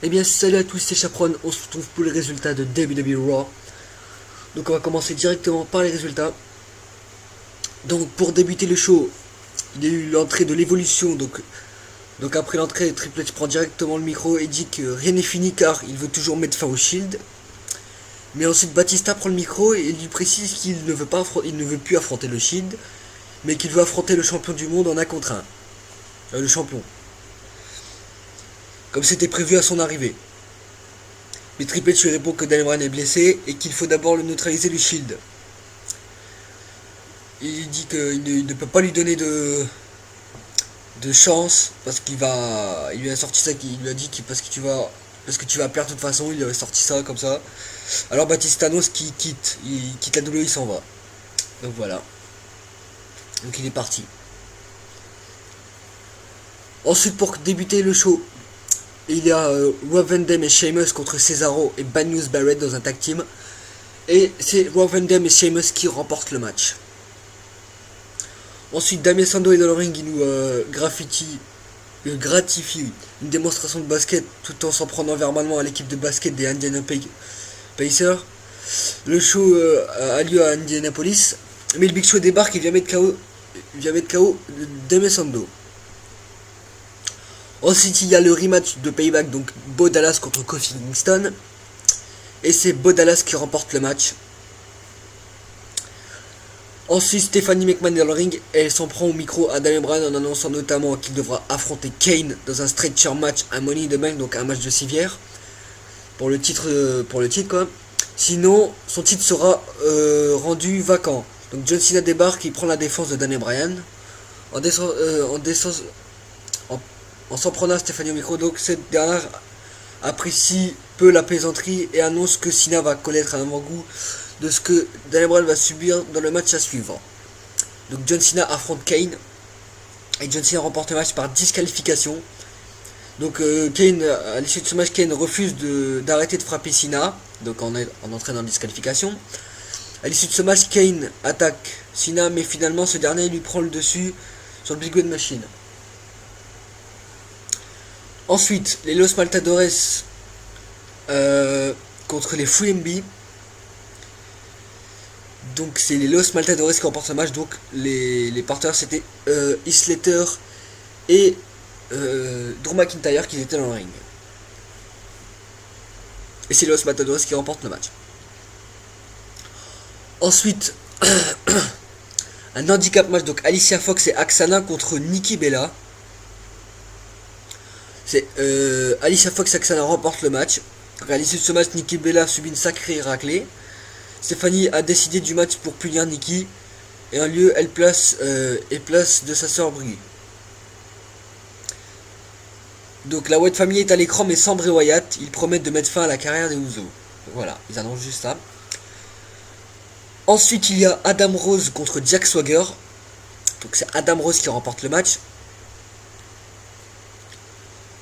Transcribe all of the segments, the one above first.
Eh bien salut à tous, c'est Chaperon, on se retrouve pour les résultats de WWE Raw. Donc on va commencer directement par les résultats. Donc pour débuter le show, il y a eu l'entrée de l'évolution. Donc après l'entrée, Triple H prend directement le micro et dit que rien n'est fini car il veut toujours mettre fin au Shield. Mais ensuite Batista prend le micro et lui précise qu'il ne veut il ne veut plus affronter le Shield, mais qu'il veut affronter le champion du monde en 1 contre 1. Le champion. Comme c'était prévu à son arrivée. Mais Triple H lui répond que Daniel Bryan est blessé et qu'il faut d'abord le neutraliser du Shield. Il dit qu'il ne peut pas lui donner de chance parce qu'il va. Il lui a sorti ça, il lui a dit que parce que tu vas perdre de toute façon, il lui a sorti ça comme ça. Alors Batista annonce qu'il quitte. Il quitte la WWE, il s'en va. Donc voilà. Donc il est parti. Ensuite pour débuter le show, il y a Rob Van Dam et Sheamus contre Cesaro et Bad News Barrett dans un tag team. Et c'est Rob Van Dam et Sheamus qui remportent le match. Ensuite, Damien Sandow est dans le ring, il nous gratifie une démonstration de basket tout en s'en prenant verbalement à l'équipe de basket des Indiana Pacers. Le show a lieu à Indianapolis, mais le Big Show débarque et vient mettre KO Damien Sandow. Ensuite, il y a le rematch de Payback, donc Bo Dallas contre Kofi Kingston. Et c'est Bo Dallas qui remporte le match. Ensuite, Stephanie McMahon est dans le ring et elle s'en prend au micro à Daniel Bryan en annonçant notamment qu'il devra affronter Kane dans un stretcher match, un Money in the Bank, donc un match de civière pour le titre quoi. Sinon, son titre sera rendu vacant. Donc John Cena débarque, il prend la défense de Daniel Bryan en s'en prenant à Stephanie au micro. Donc cette dernière apprécie peu la plaisanterie et annonce que Cena va connaître un avant-goût de ce que Daniel Bryan va subir dans le match à suivre. Donc John Cena affronte Kane et John Cena remporte le match par disqualification. Donc Kane, à l'issue de ce match, Kane refuse d'arrêter de frapper Cena, donc en entraînant en disqualification. À l'issue de ce match, Kane attaque Cena, mais finalement ce dernier lui prend le dessus sur le Big Win Machine. Ensuite, les Los Matadores contre les Free MB. Donc c'est les Los Matadores qui remportent ce match. Donc les partenaires c'était Heath Slater et Drew McIntyre qui étaient dans le ring. Et c'est les Los Matadores qui remportent le match. Ensuite, un handicap match. Donc Alicia Fox et Aksana contre Nikki Bella. C'est Alicia Fox et Aksana remportent le match. Donc, à l'issue de ce match, Nikki Bella subit une sacrée raclée. Stephanie a décidé du match pour punir Nikki et en lieu elle place de sa sœur Brie. Donc la Wyatt Family est à l'écran mais sans Bray Wyatt. Ils promettent de mettre fin à la carrière des Usos. Voilà, ils annoncent juste ça. Ensuite il y a Adam Rose contre Jack Swagger. Donc c'est Adam Rose qui remporte le match.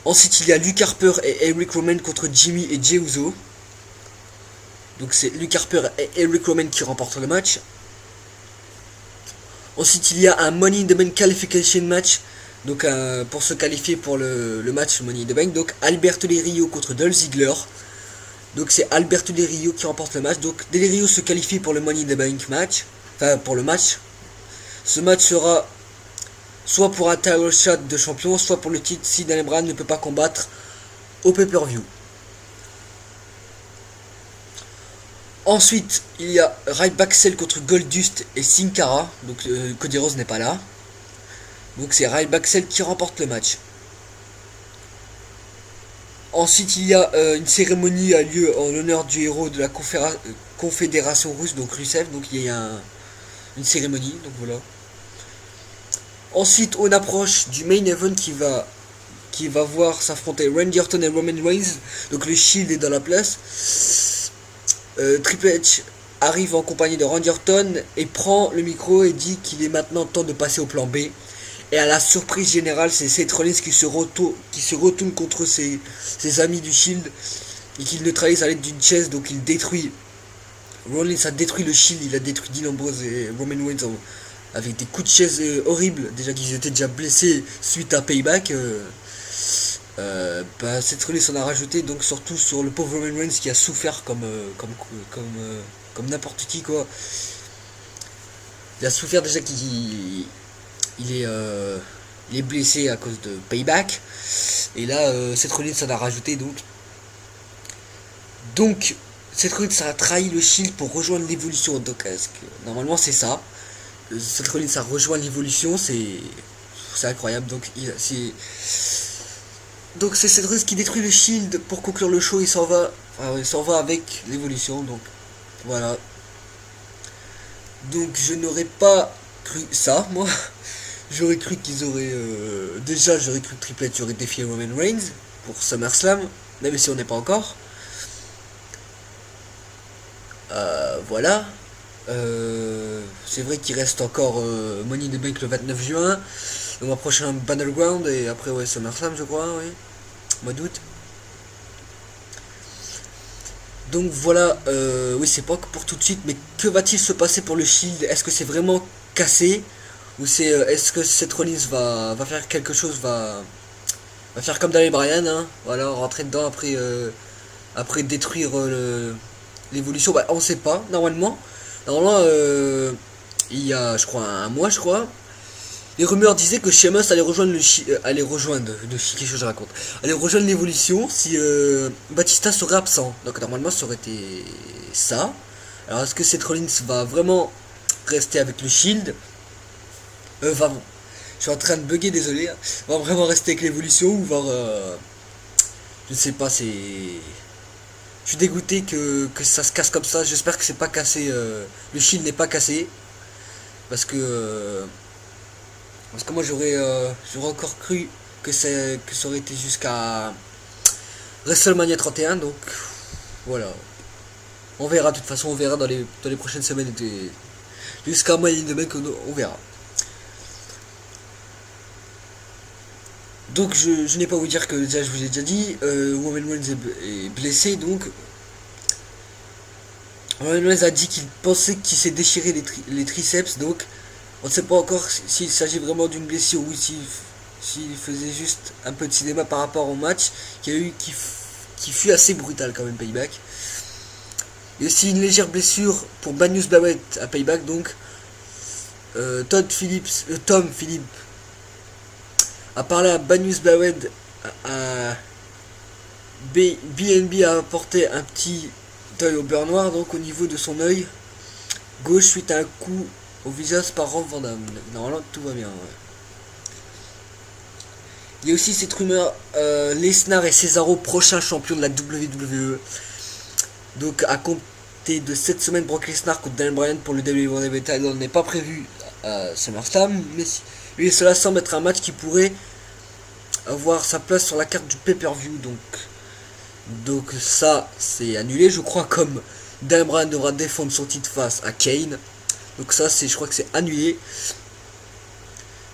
Ensuite il y a Luke Harper et Eric Rowan contre Jimmy et Jey Uso. Donc c'est Luke Harper et Eric Rowan qui remportent le match. Ensuite il y a un Money in the Bank Qualification match. Donc pour se qualifier pour le match Money in the Bank. Donc Alberto Del Rio contre Dolph Ziggler. Donc c'est Alberto Del Rio qui remporte le match. Donc Del Rio se qualifie pour le Money in the Bank match. Enfin pour le match. Ce match sera soit pour un title shot de champion, soit pour le titre si Daniel Bryan ne peut pas combattre au pay-per-view. Ensuite, il y a Ryback Cell contre Goldust et Sin Cara. Donc Cody Rhodes n'est pas là. Donc c'est Ryback Cell qui remporte le match. Ensuite, il y a une cérémonie a lieu en l'honneur du héros de la confédération russe, donc Rusev. Donc il y a une cérémonie, donc voilà. Ensuite, on approche du main event qui va voir s'affronter Randy Orton et Roman Reigns. Donc le Shield est dans la place. Triple H arrive en compagnie de Randy Orton et prend le micro et dit qu'il est maintenant temps de passer au plan B. Et à la surprise générale, c'est Seth Rollins qui se retourne contre ses amis du Shield et qu'il neutralise à l'aide d'une chaise. Donc il détruit. Rollins a détruit le Shield, il a détruit Dean Ambrose et Roman Reigns avec des coups de chaise horribles. Déjà qu'ils étaient déjà blessés suite à Payback. Seth Rollins en a rajouté, donc surtout sur le pauvre Roman Reigns qui a souffert comme n'importe qui quoi. Il a souffert déjà il est blessé à cause de Payback. Et là, Seth Rollins en a rajouté donc Seth Rollins a trahi le Shield pour rejoindre l'évolution. Donc normalement c'est ça. Seth Rollins a rejoint l'évolution, c'est incroyable. Donc c'est Seth Rollins qui détruit le Shield pour conclure le show. Il s'en va, il s'en va avec l'évolution. Donc voilà. Donc je n'aurais pas cru ça, moi. J'aurais cru qu'ils auraient... déjà, j'aurais cru que Triple H aurait défié Roman Reigns pour SummerSlam, même si on n'est pas encore. Voilà. C'est vrai qu'il reste encore Money in the Bank le 29 juin. Le mois prochain, Battleground. Et après, ouais, SummerSlam, je crois, oui. Mois d'août. Donc voilà, oui, c'est pas pour tout de suite, mais que va-t-il se passer pour le Shield? Est-ce que c'est vraiment cassé? Ou est-ce que Seth Rollins va faire quelque chose, va faire comme Daniel Bryan, hein, voilà, rentrer dedans après détruire l'évolution? Bah, on sait pas, normalement, il y a, je crois, un mois, je crois, les rumeurs disaient que Sheamus allait rejoindre qu'est-ce que je raconte, allait rejoindre l'évolution si Batista serait absent. Donc normalement ça aurait été ça. Alors est-ce que Seth Rollins va vraiment rester avec le Shield? Je suis en train de bugger, désolé. Va vraiment rester avec l'évolution ou voir... je ne sais pas, c'est... Je suis dégoûté que ça se casse comme ça. J'espère que c'est pas cassé. Le Shield n'est pas cassé. Parce que moi j'aurais encore cru que ça aurait été jusqu'à WrestleMania 31. Donc voilà. On verra, de toute façon on verra dans les prochaines semaines. Jusqu'à Money in the Bank, on verra. Donc je n'ai pas à vous dire que déjà je vous ai déjà dit, Roman Reigns est blessé, donc Roman Reigns a dit qu'il pensait qu'il s'est déchiré les triceps, donc on ne sait pas encore s'il s'agit vraiment d'une blessure ou s'il faisait juste un peu de cinéma par rapport au match qui fut assez brutal quand même, Payback. Et aussi une légère blessure pour Bad News Barrett à Payback, donc Tom Phillips a parlé à Bad News Barrett, à BNB a apporté un petit œil au beurre noir, donc au niveau de son œil gauche suite à un coup au visage par Rob Van Dam. Normalement tout va bien, ouais. Il y a aussi cette rumeur, Lesnar et Cesaro prochains champions de la WWE. Donc à compter de cette semaine, Brock Lesnar contre Daniel Bryan pour le WWE title n'est pas prévu à SummerSlam, mais cela semble être un match qui pourrait avoir sa place sur la carte du pay-per-view. Donc ça c'est annulé, je crois, comme Daniel Bryan devra défendre son titre face à Kane. Donc ça je crois que c'est annulé.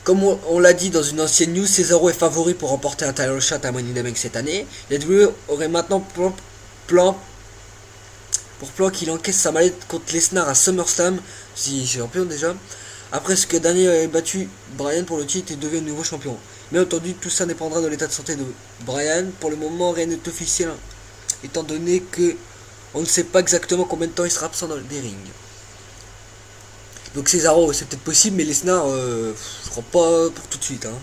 Comme on l'a dit dans une ancienne news, Cesaro est favori pour remporter un title shot à Money in the Bank cette année. La WWE aurait maintenant plan qu'il encaisse sa mallette contre Lesnar à SummerSlam, si champion déjà, après ce que Daniel a battu Bryan pour le titre et devient nouveau champion. Mais entendu, tout ça dépendra de l'état de santé de Bryan. Pour le moment, rien n'est officiel, étant donné que on ne sait pas exactement combien de temps il sera absent dans des rings. Donc Cesaro, c'est peut-être possible, mais Lesnar, je crois pas pour tout de suite, hein.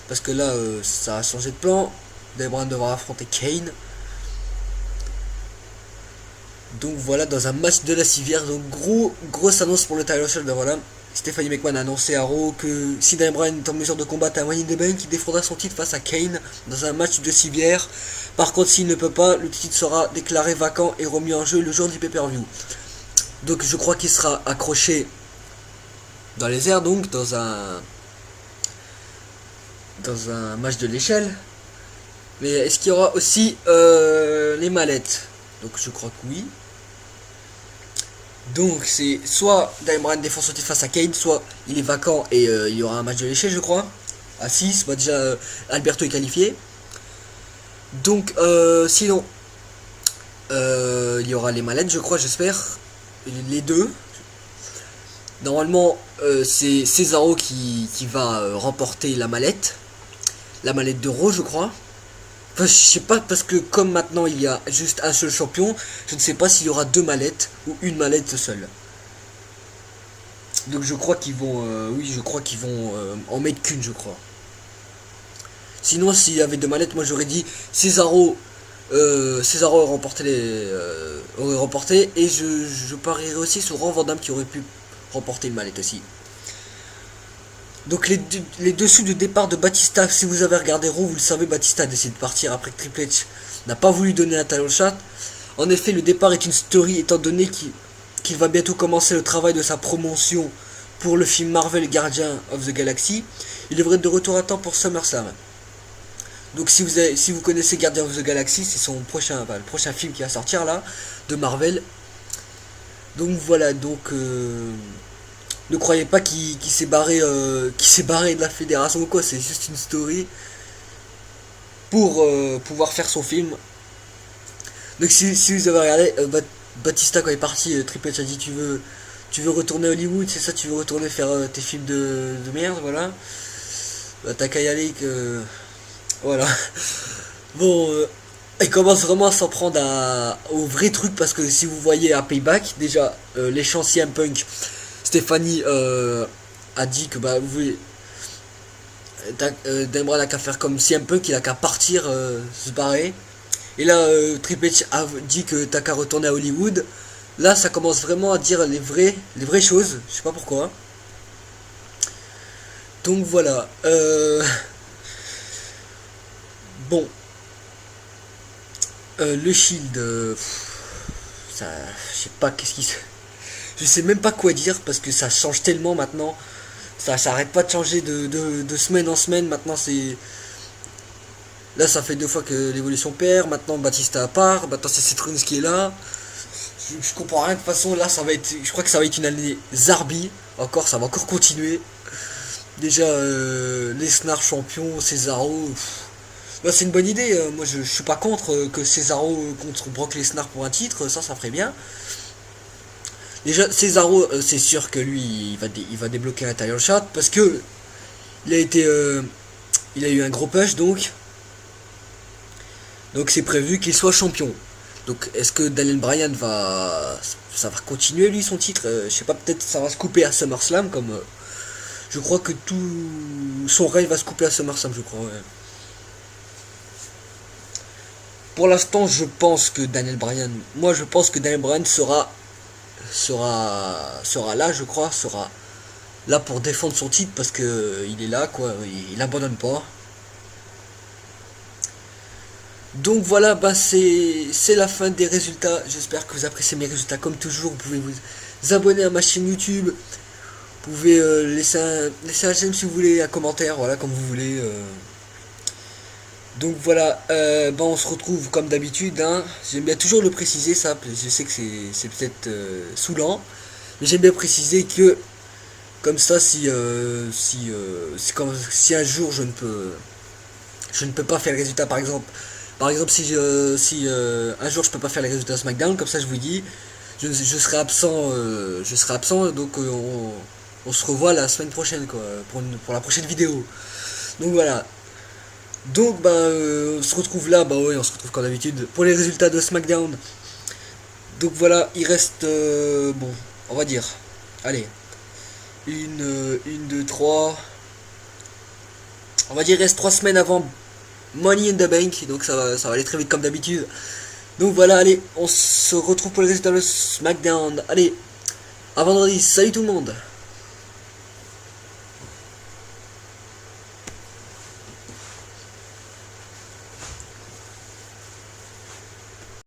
Parce que là, ça a changé de plan. Daniel Bryan devra affronter Kane. Donc voilà, dans un match de la civière. Donc grosse annonce pour le title shot. Ben voilà, Stephanie McMahon a annoncé à Raw que si Daniel Bryan est en mesure de combattre à Money in the Bank, il défendra son titre face à Kane dans un match de civière. Par contre, s'il ne peut pas, le titre sera déclaré vacant et remis en jeu le jour du pay-per-view. Donc je crois qu'il sera accroché dans les airs, donc dans un match de l'échelle. Mais est-ce qu'il y aura aussi les mallettes? Donc je crois que oui. Donc c'est soit Daniel Bryan défend son titre face à Kane, soit il est vacant et il y aura un match de l'échelle, je crois. À 6, bah déjà Alberto est qualifié. Donc sinon il y aura les mallettes, je crois, j'espère. Les deux. Normalement c'est Cesaro qui va remporter la mallette de Raw, je crois. Enfin, je sais pas, parce que comme maintenant il y a juste un seul champion, je ne sais pas s'il y aura deux mallettes ou une mallette seule. Donc je crois qu'ils vont, oui, je crois qu'ils vont en mettre qu'une, je crois. Sinon, s'il y avait deux mallettes, moi j'aurais dit Cesaro, Cesaro aurait remporté, et je parierais aussi sur Ron Van Damme qui aurait pu remporter une mallette aussi. Donc les dessous de départ de Batista, si vous avez regardé Raw, vous le savez, Batista a décidé de partir après que Triple H n'a pas voulu donner un talon shot. En effet, le départ est une story étant donné qu'il va bientôt commencer le travail de sa promotion pour le film Marvel Guardian of the Galaxy. Il devrait être de retour à temps pour SummerSlam. Donc si vous connaissez Guardian of the Galaxy, c'est son prochain, le prochain film qui va sortir là, de Marvel. Donc voilà, ne croyez pas qu'il s'est barré, de la fédération ou quoi, c'est juste une story pour pouvoir faire son film. Donc si vous avez regardé, Batista quand il est parti, Triple H a dit tu veux retourner à Hollywood, c'est ça, tu veux retourner faire tes films de merde, voilà. Bah, t'as qu'à y aller que... Voilà. Bon, il commence vraiment à s'en prendre au vrai truc, parce que si vous voyez à Payback, déjà, les chants CM Punk, Stéphanie a dit que bah vous voulez... Daniel Bryan a qu'à faire comme CM Punk, il a qu'à partir, se barrer. Et là, Triple H a dit que t'as qu'à retourner à Hollywood. Là, ça commence vraiment à dire les vraies choses. Je sais pas pourquoi. Donc voilà. Bon. Le Shield. Ça, je sais pas qu'est-ce qui se... Je sais même pas quoi dire parce que ça change tellement maintenant. Ça arrête pas de changer de semaine en semaine. Maintenant, c'est... Là, ça fait 2 fois que l'évolution perd. Maintenant, Batista part. Maintenant, c'est Seth Rollins qui est là. Je comprends rien de toute façon. Là, je crois que ça va être une année Zarbi. Encore, ça va encore continuer. Déjà, Lesnar champion, Cesaro. Là, c'est une bonne idée. Moi, je suis pas contre que Cesaro contre Brock Lesnar pour un titre. Ça ferait bien. Déjà, Cesaro, c'est sûr que lui, il va débloquer un title shot parce que il a eu un gros push, donc c'est prévu qu'il soit champion. Donc est-ce que Daniel Bryan ça va continuer lui son titre, je sais pas, peut-être ça va se couper à SummerSlam, comme je crois que tout son règne va se couper à SummerSlam, je crois, ouais. Pour l'instant, je pense que Daniel Bryan sera là, je crois, sera là pour défendre son titre, parce que il est là, quoi, il abandonne pas. Donc voilà, bah c'est la fin des résultats. J'espère que vous appréciez mes résultats comme toujours. Vous pouvez vous abonner à ma chaîne YouTube. Vous pouvez laisser un j'aime si vous voulez, un commentaire, voilà, comme vous voulez. Donc voilà, bah on se retrouve comme d'habitude, hein. J'aime bien toujours le préciser, ça. Je sais que c'est peut-être saoulant, mais j'aime bien préciser que comme ça, si un jour je ne peux pas faire le résultat, par exemple si un jour je peux pas faire les résultats SmackDown, comme ça je vous dis, je serai absent, donc on se revoit la semaine prochaine, quoi, pour la prochaine vidéo. Donc voilà. Donc bah on se retrouve là, bah ouais, on se retrouve comme d'habitude pour les résultats de SmackDown. Donc voilà, il reste bon, on va dire, allez, une, 2, 3. On va dire il reste 3 semaines avant Money in the Bank, donc ça va aller très vite comme d'habitude. Donc voilà, allez, on se retrouve pour les résultats de SmackDown. Allez, à vendredi, salut tout le monde.